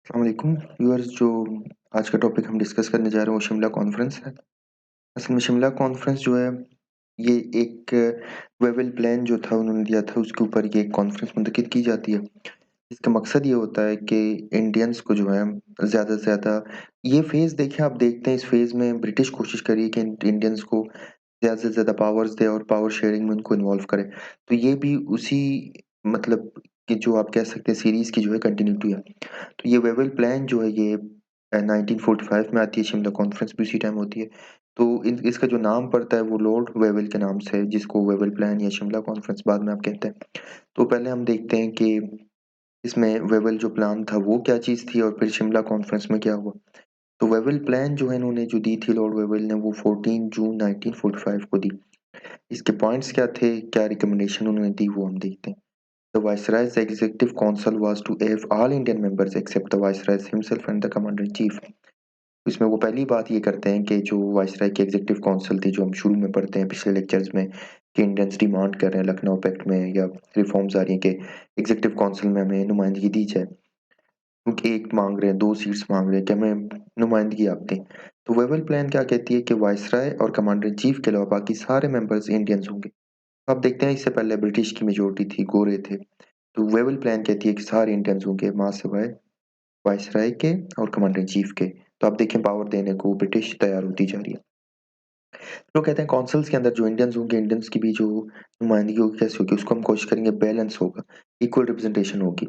अस्सलाम वालेकुम व्यूअर्स। जो आज का टॉपिक हम डिस्कस करने जा रहे हैं वो शिमला कॉन्फ्रेंस है। असल में शिमला कॉन्फ्रेंस जो है ये एक वेबल प्लान जो था उन्होंने दिया था उसके ऊपर ये कॉन्फ्रेंस मुनक़िद की जाती है। इसका मकसद ये होता है कि इंडियंस को जो है ज़्यादा से ज़्यादा ये फ़ेज़ देखिए, आप देखते हैं इस फ़ेज़ में ब्रिटिश कोशिश कर रही है कि इंडियंस को ज़्यादा से ज़्यादा पावर्स दे और पावर शेयरिंग में उनको इन्वॉल्व करे। तो ये भी उसी मतलब कि जो आप कह सकते हैं सीरीज़ की जो है कंटिन्यूटी है। तो ये वेबल प्लान जो है ये 1945 में आती है, शिमला कॉन्फ्रेंस भी उसी टाइम होती है। तो इन इसका जो नाम पड़ता है वो लॉर्ड वेबल के नाम से है, जिसको वेबल प्लान या शिमला कॉन्फ्रेंस बाद में आप कहते हैं। तो पहले हम देखते हैं कि इसमें वेबल जो प्लान था वो क्या चीज़ थी और फिर शिमला कॉन्फ्रेंस में क्या हुआ। तो वेबल प्लान जो है इन्होंने जो दी थी लॉर्ड वेबल ने वो 14 जून 1945 को दी। इसके पॉइंट्स क्या थे, क्या रिकमेंडेशन उन्होंने दी वो हम देखते हैं। The Viceroy's executive council was to have all Indian members except the Viceroy himself and the Commander-in-Chief। इसमें वो पहली बात ये करते हैं कि जो वायसराय की एग्जीक्यूटिव काउंसिल थी, जो हम शुरू में पढ़ते हैं पिछले लेक्चर्स में कि इंडियंस डिमांड कर रहे हैं लखनऊ पैक्ट में या रिफॉर्म्स आ रही हैं कि एग्जीक्यूटिव काउंसिल में हमें नुमाइंदगी दी जाए। क्योंकि 1 माँग रहे हैं, 2 सीट्स माँग रहे हैं कि हमें नुमाइंदगी आप दें। तो वेबल प्लान क्या कहती है कि वायसराय और कमांडर इन चीफ के अलावा बाकी सारे मेंबर्स इंडियंस होंगे। आप देखते हैं इससे पहले ब्रिटिश की मेजॉरिटी थी, गोरे थे। तो वेबल प्लान कहती है कि सारे इंडियंस होंगे माँ सिवाय वायसराय के और कमांडर इन चीफ के। तो आप देखें पावर देने को ब्रिटिश तैयार होती जा रही है। तो कहते हैं कौंसल्स के अंदर जो इंडियंस होंगे, इंडियंस की भी जो नुमाइंदगी होगी कैसे होगी, उसको हम कोशिश करेंगे बैलेंस होगा, इक्वल रिप्रेजेंटेशन होगी।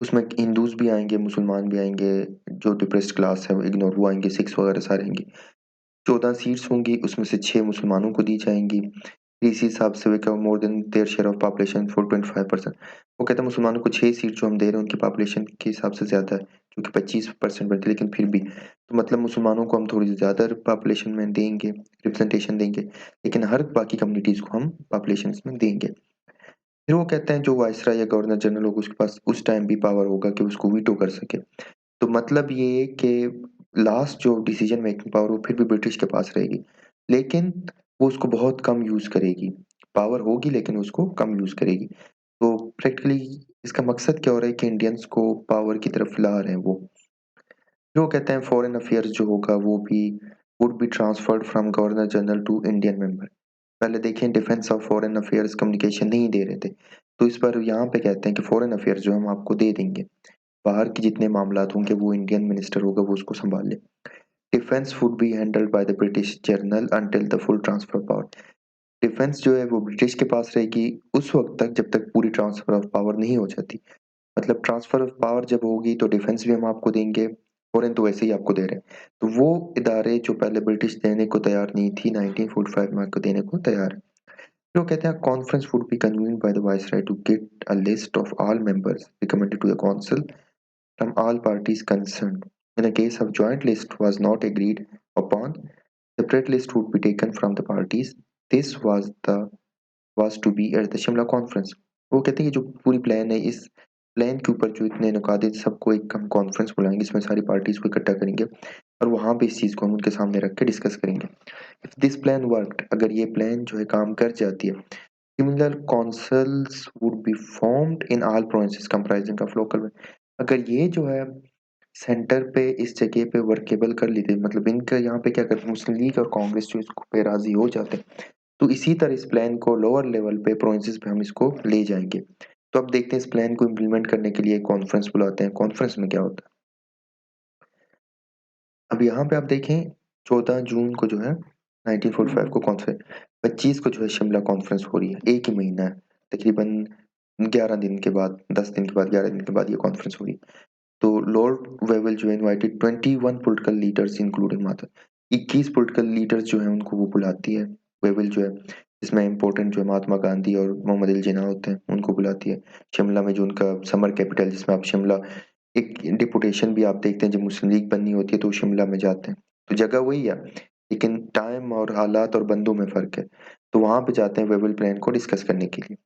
उसमें हिंदूज़ भी आएँगे, मुसलमान भी आएँगे, जो डिप्रेस्ड क्लास है वो इग्नोर वो आएँगे, सिख्स वगैरह सारे आएँगे। 14 सीट्स होंगी, उसमें से 6 मुसलमानों को दी जाएँगी। इसी हिसाब से वे क्या more than their share of population 4.5%। वो कहते हैं मुसलमानों को 6 सीट जो हम दे रहे हैं उनकी पॉपुलेशन के हिसाब से ज़्यादा है, जो कि 25% बनती है, लेकिन फिर भी तो मतलब मुसलमानों को हम थोड़ी ज़्यादा पॉपुलेशन में देंगे, रिप्रेजेंटेशन देंगे, लेकिन हर बाकी कम्युनिटीज़ को हम पॉपुलेशंस में देंगे। फिर वो कहते हैं जो वायसराय या गवर्नर जनरल होगा उसके पास उस टाइम भी पावर होगा कि उसको वीटो कर सके। तो मतलब ये है कि लास्ट जो डिसीजन मेकिंग पावर वो फिर भी ब्रिटिश के पास रहेगी, लेकिन वो उसको बहुत कम यूज़ करेगी। पावर होगी लेकिन उसको कम यूज़ करेगी। तो प्रैक्टिकली इसका मकसद क्या हो रहा है कि इंडियंस को पावर की तरफ ला रहे हैं वो। फिर वो कहते हैं फॉरेन अफेयर्स जो होगा वो भी would be transferred from governor general to Indian member. पहले देखें डिफेंस और फॉरेन अफेयर्स कम्युनिकेशन नहीं दे रहे थे। तो इस बार यहाँ पे कहते हैं कि फॉरेन अफेयर्स जो हम आपको दे देंगे। बाहर के जितने मामलात होंगे वो इंडियन मिनिस्टर होगा वो उसको सँभाल ले। Defence would be handled by the British general until the full transfer of power. Defence जो है वो ब्रिटिश के पास रहेगी उस वक़्त तक जब तक पूरी ट्रांसफर ऑफ पावर नहीं हो जाती। मतलब ट्रांसफर ऑफ पावर जब होगी तो डिफेंस भी हम आपको देंगे, फ़ॉरेन तो वैसे ही आपको दे रहे हैं। तो वो इदारे जो पहले ब्रिटिश देने को तैयार नहीं थी 1945 में आपको देने को तैयार है। फिर वो कहते हैं conference would be convened by the viceroy to get a list of all members recommended to the council from all parties concerned. In a case of joint list was not agreed upon, separate list would be taken from the parties. This was to be at the Shimla conference. वो कहते हैं कि जो पूरी plan है इस plan के ऊपर जो इतने नुकात सबको एक हम कॉन्फ्रेंस बुलाएंगे, इसमें सारी पार्टीज को इकट्ठा करेंगे और वहां पे इस चीज को हम उनके सामने रख के डिस्कस करेंगे। इफ दिस प्लान वर्कड, अगर ये प्लान जो है काम कर जाती है, similar councils would be formed in all provinces comprising of local. अगर ये जो है सेंटर पे इस जगह पे वर्केबल कर ली थी, मतलब इनका यहाँ पे क्या करते हैं मुस्लिम लीग और कांग्रेस जो इसको पे राजी हो जाते हैं, तो इसी तरह इस प्लान को लोअर लेवल पे प्रोविंसेस पे हम इसको ले जाएंगे। तो अब देखते हैं इस प्लान को इम्प्लीमेंट करने के लिए कॉन्फ्रेंस बुलाते हैं। कॉन्फ्रेंस में क्या होता है, अब यहाँ पे आप देखें 14 जून को जो है 1945 को कॉन्फ्रेंस, 25 को जो है शिमला कॉन्फ्रेंस हो रही है, एक ही महीना है, तकरीबन 11 दिन के बाद, 10 दिन के बाद, 11 दिन के बाद ये कॉन्फ्रेंस हो रही है। तो लॉर्ड वेवल जो है इनवाइटेड 21 पॉलिटिकल लीडर्स इंक्लूडिंग माता 21 पॉलिटिकल लीडर्स जो है उनको वो बुलाती है वेवल जो है, इसमें इम्पोर्टेंट जो है महात्मा गांधी और मोहम्मद अली जिन्ना होते हैं उनको बुलाती है। शिमला में जो उनका समर कैपिटल जिसमें आप शिमला एक डिपुटेशन भी आप देखते हैं जब मुस्लिम लीग बननी होती है तो वो शिमला में जाते हैं। तो जगह वही है लेकिन टाइम और हालात और बंदों में फ़र्क है। तो वहाँ पे जाते हैं वेबल प्लान को डिस्कस करने के लिए।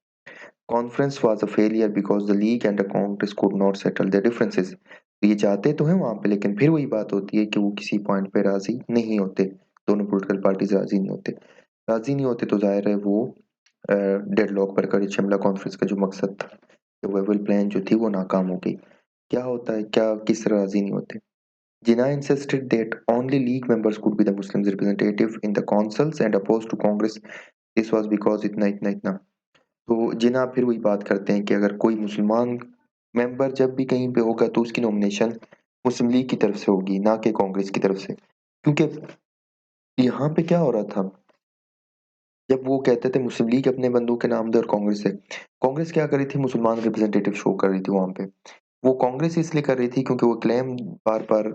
Conference was a failure because the league and the Congress could not settle there differences. तो ये जाते तो हैं वहाँ पे लेकिन फिर वही बात होती है कि वो किसी पॉइंट पे राज़ी नहीं होते। दोनों पॉलिटिकल पार्टीज़ राज़ी नहीं होते। राज़ी नहीं होते तो ज़ाहिर है वो डेडलॉक पर कर शिमला कॉन्फ्रेंस का जो मकसद था, वेबल प्लान जो थी वो नाकाम हो गई। क्या होता है, क्या किस तरह राज़ी नहीं होते? Jinnah insisted that only League members could be the Muslims representative in the councils and opposed to Congress. This was because इतना। तो जिन्ना फिर वही बात करते हैं कि अगर कोई मुसलमान मेंबर जब भी कहीं पे होगा तो उसकी नॉमिनेशन मुस्लिम लीग की तरफ से होगी, ना कि कांग्रेस की तरफ से। क्योंकि यहाँ पे क्या हो रहा था, जब वो कहते थे मुस्लिम लीग अपने बंदों के नाम दे और कांग्रेस क्या कर रही थी, मुसलमान रिप्रेजेंटेटिव शो कर रही थी वहाँ पे। वो कांग्रेस इसलिए कर रही थी क्योंकि वो क्लेम बार-बार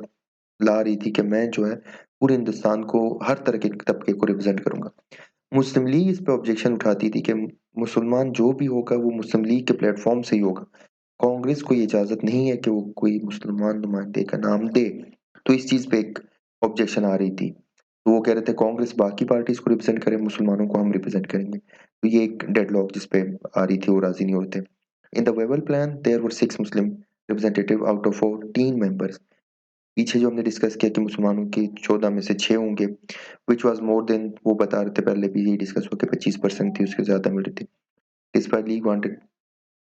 ला रही थी कि मैं जो है पूरे हिंदुस्तान को हर तरह के तबके को रिप्रेजेंट करूँगा। मुस्लिम लीग इस पे ऑब्जेक्शन उठाती थी कि मुसलमान जो भी होगा वो मुस्लिम लीग के प्लेटफ़ॉर्म से ही होगा। कांग्रेस को ये इजाज़त नहीं है कि वो कोई मुसलमान नुमाइंदे का नाम दे। तो इस चीज़ पे एक ऑब्जेक्शन आ रही थी। तो वो कह रहे थे कांग्रेस बाकी पार्टीज़ को रिप्रेज़ेंट करे, मुसलमानों को हम रिप्रेज़ेंट करेंगे। तो ये एक डेडलॉक जिस पे आ रही थी, वो राज़ी नहीं हो रहे थे। In the Wavell plan there were 6 Muslim representative out of 14 members. पीछे जो हमने डिस्कस किया कि मुसलमानों के 14 में से 6 होंगे, व्हिच वाज़ मोर देन, वो बता रहे थे पहले भी यही डिस्कस हुआ कि 25% थी, उससे ज़्यादा मिल रही थी। डिस्पाइट लीग वांटेड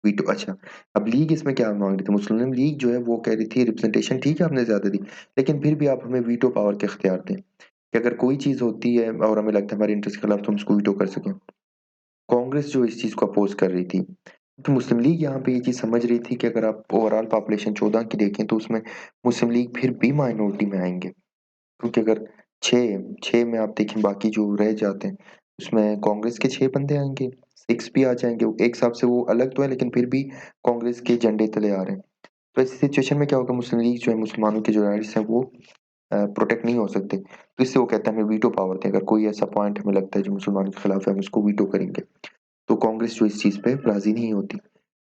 वीटो, अच्छा, अब लीग इसमें क्या माँग रही थी? मुस्लिम लीग जो है वो कह रही थी रिप्रेजेंटेशन ठीक है आपने ज़्यादा दी, लेकिन फिर भी आप हमें वीटो पावर के इख्तियार दें, कि अगर कोई चीज़ होती है और हमें लगता है हमारे इंटरेस्ट के खिलाफ तो हम उसको वीटो कर सकें। कांग्रेस जो इस चीज़ को अपोज़ कर रही थी। तो मुस्लिम लीग यहाँ पे ये चीज़ समझ रही थी कि अगर आप ओवरऑल पॉपुलेशन 14 की देखें तो उसमें मुस्लिम लीग फिर भी माइनॉरिटी में आएँगे। क्योंकि अगर 6 में आप देखें बाकी जो रह जाते हैं, उसमें कांग्रेस के 6 बंदे आएँगे, 6 भी आ जाएँगे। एक हिसाब से वो अलग तो है लेकिन फिर भी कांग्रेस के झंडे तले आ रहे हैं। तो ऐसी सिचुएशन में क्या होगा, मुस्लिम लीग जो है मुसलमानों के जो राइट्स हैं वो प्रोटेक्ट नहीं हो सकते। तो इससे वो कहता है हमें वीटो पावर दें, अगर कोई ऐसा पॉइंट हमें लगता है जो मुसलमानों के खिलाफ है हम उसको वीटो करेंगे। तो कांग्रेस जो इस चीज़ पे राज़ी नहीं होती।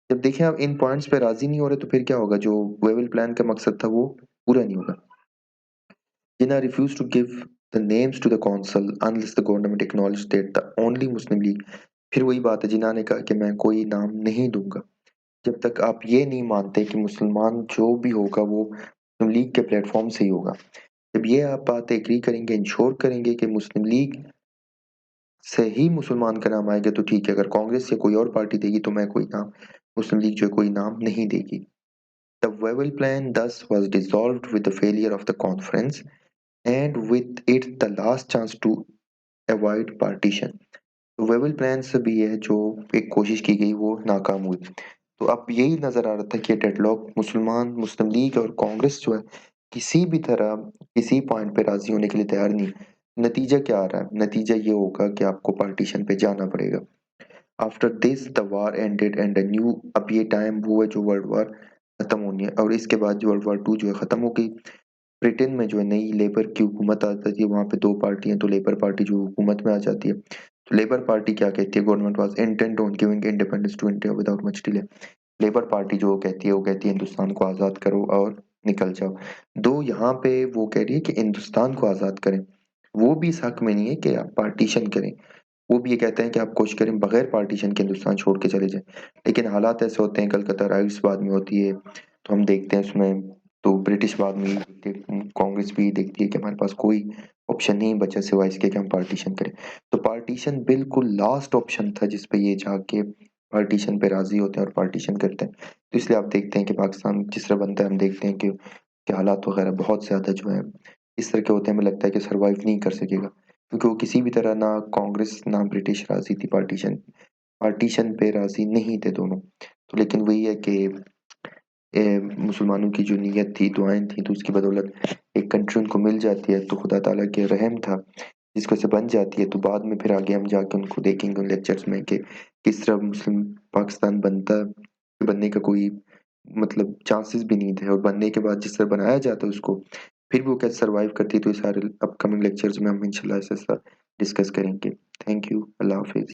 जब देखें आप इन पॉइंट्स पे राज़ी नहीं हो रहे तो फिर क्या होगा, जो वेबल प्लान का मकसद था वो पूरा नहीं होगा। Jinnah refused to give the names to the council unless the government acknowledged that the only Muslim League, फिर वही बात है, जिन्ना ने कहा कि मैं कोई नाम नहीं दूँगा, जब तक आप ये नहीं मानते कि मुसलमान जो भी होगा वो मुस्लिम लीग के प्लेटफ़ॉर्म से ही होगा। जब ये आप बात एग्री करेंगे, इंश्योर करेंगे कि मुस्लिम लीग से ही मुसलमान का नाम आएगा तो ठीक है, अगर कांग्रेस या कोई और पार्टी देगी तो मैं कोई नाम, मुस्लिम लीग जो है कोई नाम नहीं देगी। The Wavell plan thus was dissolved with the failure of the conference and with it the last chance to avoid partition. तो वेबल प्लान से भी है जो एक कोशिश की गई वो नाकाम हुई। तो अब यही नज़र आ रहा था कि डेडलॉक मुसलमान, मुस्लिम लीग और कांग्रेस जो है किसी भी तरह किसी पॉइंट पे राज़ी होने के लिए तैयार नहीं है। नतीजा क्या आ रहा है? नतीजा ये होगा कि आपको पार्टीशन पे जाना पड़ेगा। After this the war ended and a new, अब ये टाइम वो है जो वर्ल्ड वॉर खत्म होनी है और इसके बाद जो वर्ल्ड वॉर 2 जो है खत्म हो गई। ब्रिटेन में जो है नई लेबर की हुकूमत आ जाती है, वहाँ पे 2 पार्टी हैं, तो लेबर पार्टी जो हुकूमत में आ जाती है। तो लेबर पार्टी क्या कहती है, government was intent on giving independence to India without much delay. Labour party जो कहती है, वो कहती है हिंदुस्तान को आज़ाद करो और निकल जाओ। दो यहाँ पे वो कह रही है कि हिंदुस्तान को आज़ाद करें। वो भी इस हक में नहीं है कि आप पार्टीशन करें। वो भी ये कहते हैं कि आप कोशिश करें बगैर पार्टीशन के हिंदुस्तान छोड़ के चले जाएँ। लेकिन हालात ऐसे होते हैं, कलकत्ता राइट्स बाद में होती है, तो हम देखते हैं उसमें तो ब्रिटिश बाद में यही देखती है, कांग्रेस भी देखती है कि हमारे पास कोई ऑप्शन नहीं बचा सिवाय इसके कि हम पार्टीशन करें। तो पार्टीशन बिल्कुल लास्ट ऑप्शन था जिस पे ये जाके पार्टीशन पे राज़ी होते हैं और पार्टीशन करते हैं। तो इसलिए आप देखते हैं कि पाकिस्तान जिस तरह बनता है, हम देखते हैं कि हालात वगैरह बहुत ज़्यादा जो है इस तरह के होते हैं, हमें लगता है कि सर्वाइव नहीं कर सकेगा। क्योंकि वो किसी भी तरह ना कांग्रेस ना ब्रिटिश राज़ी थी पार्टीशन पार्टीशन पे राज़ी नहीं थे दोनों। तो लेकिन वही है कि मुसलमानों की जो नीयत थी, दुआएँ थी, तो उसकी बदौलत एक कंट्री उनको मिल जाती है, तो खुदा ताला के रहम था, जिसकी वजह से बन जाती है, तो बाद में फिर आगे हम जाके उनको देखेंगे उन लेक्चर्स में कि किस तरह मुस्लिम पाकिस्तान बनता, बनने का कोई मतलब चांसेस भी नहीं थे और बनने के बाद जिस तरह बनाया जाता है उसको, फिर भी वो कैसे सर्वाइव करती है, तो ये सारे अपकमिंग लेक्चर्स में हम इंशाल्लाह ऐसा-ऐसा डिस्कस करेंगे। थैंक यू, अल्लाह हाफ़िज़।